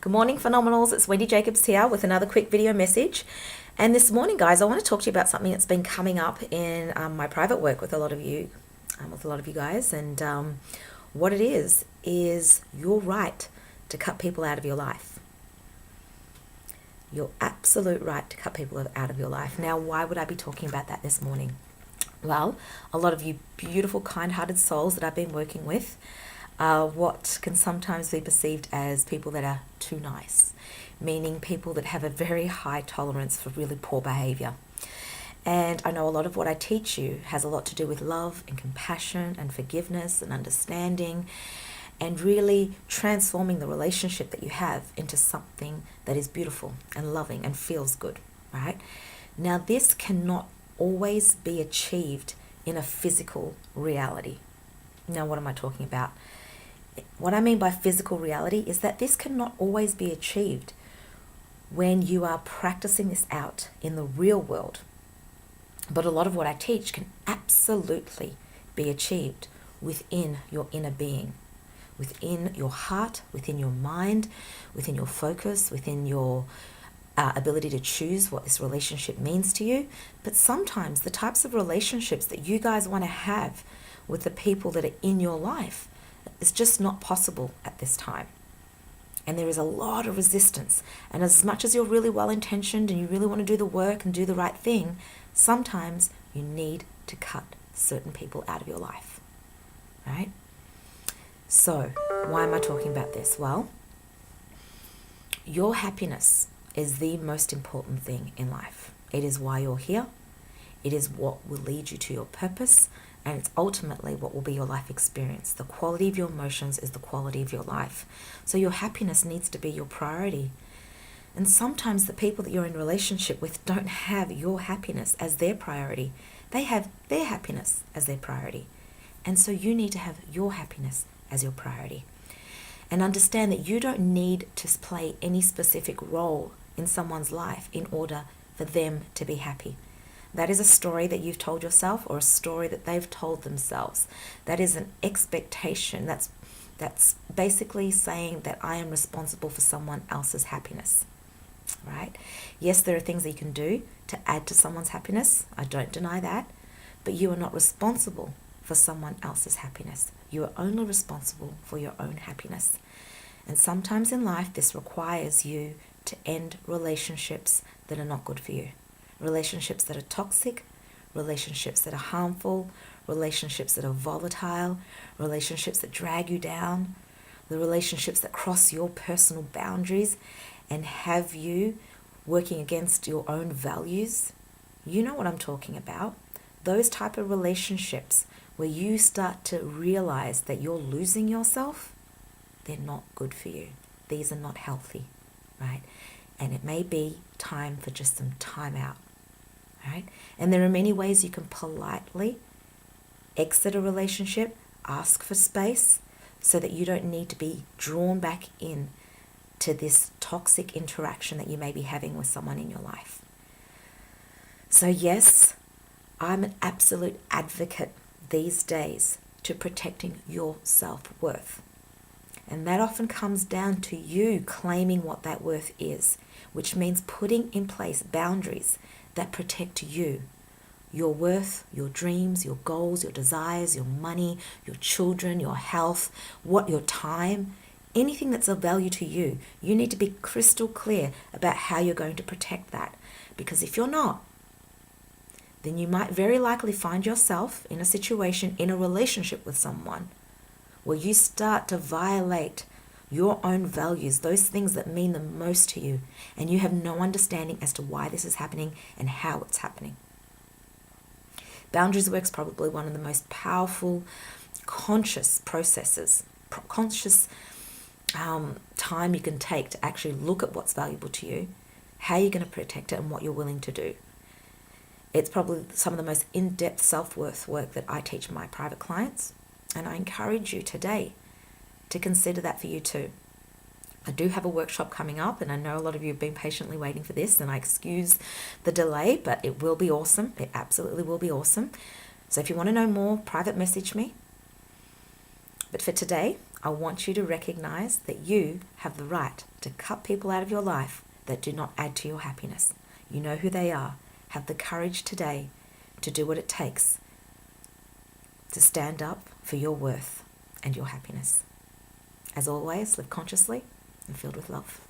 Good morning, Phenomenals. It's Wendy Jacobs here with another quick video message. And this morning, guys, I want to talk to you about something that's been coming up in my private work with a lot of you, guys. And what it is your right to cut people out of your life. Your absolute right to cut people out of your life. Now, why would I be talking about that this morning? Well, a lot of you beautiful, kind-hearted souls that I've been working with are what can sometimes be perceived as people that are too nice, meaning people that have a very high tolerance for really poor behavior. And I know a lot of what I teach you has a lot to do with love and compassion and forgiveness and understanding and really transforming the relationship that you have into something that is beautiful and loving and feels good, right? Now, this cannot always be achieved in a physical reality. Now, what am I talking about? What I mean by physical reality is that this cannot always be achieved when you are practicing this out in the real world. But a lot of what I teach can absolutely be achieved within your inner being, within your heart, within your mind, within your focus, within your ability to choose what this relationship means to you. But sometimes the types of relationships that you guys want to have with the people that are in your life is just not possible at this time. And there is a lot of resistance. And as much as you're really well-intentioned and you really want to do the work and do the right thing, sometimes you need to cut certain people out of your life, right? So, why am I talking about this? Well, your happiness is the most important thing in life. It is why you're here. It is what will lead you to your purpose. And it's ultimately what will be your life experience. The quality of your emotions is the quality of your life. So your happiness needs to be your priority. And sometimes the people that you're in relationship with don't have your happiness as their priority. They have their happiness as their priority. And so you need to have your happiness as your priority. And understand that you don't need to play any specific role in someone's life in order for them to be happy. That is a story that you've told yourself or a story that they've told themselves. That is an expectation. That's basically saying that I am responsible for someone else's happiness, right? Yes, there are things that you can do to add to someone's happiness. I don't deny that. But you are not responsible for someone else's happiness. You are only responsible for your own happiness. And sometimes in life, this requires you to end relationships that are not good for you. Relationships that are toxic, relationships that are harmful, relationships that are volatile, relationships that drag you down, the relationships that cross your personal boundaries and have you working against your own values. You know what I'm talking about. Those type of relationships where you start to realize that you're losing yourself, they're not good for you. These are not healthy, right? And it may be time for just some time out. Right? And there are many ways you can politely exit a relationship, ask for space, so that you don't need to be drawn back in to this toxic interaction that you may be having with someone in your life. So yes, I'm an absolute advocate these days to protecting your self-worth. And that often comes down to you claiming what that worth is, which means putting in place boundaries that protect you, your worth, your dreams, your goals, your desires, your money, your children, your health, your time, anything that's of value to you. You need to be crystal clear about how you're going to protect that. Because if you're not, then you might very likely find yourself in a situation, in a relationship with someone, where you start to violate your own values, those things that mean the most to you, and you have no understanding as to why this is happening and how it's happening. Boundaries work is probably one of the most powerful conscious processes, conscious time you can take to actually look at what's valuable to you, how you're going to protect it, and what you're willing to do. It's probably some of the most in-depth self-worth work that I teach my private clients, and I encourage you today to consider that for you too. I do have a workshop coming up, and I know a lot of you have been patiently waiting for this, and I excuse the delay, but it will be awesome. It absolutely will be awesome. So if you want to know more, private message me. But for today, I want you to recognize that you have the right to cut people out of your life that do not add to your happiness. You know who they are. Have the courage today to do what it takes to stand up for your worth and your happiness. As always, live consciously and filled with love.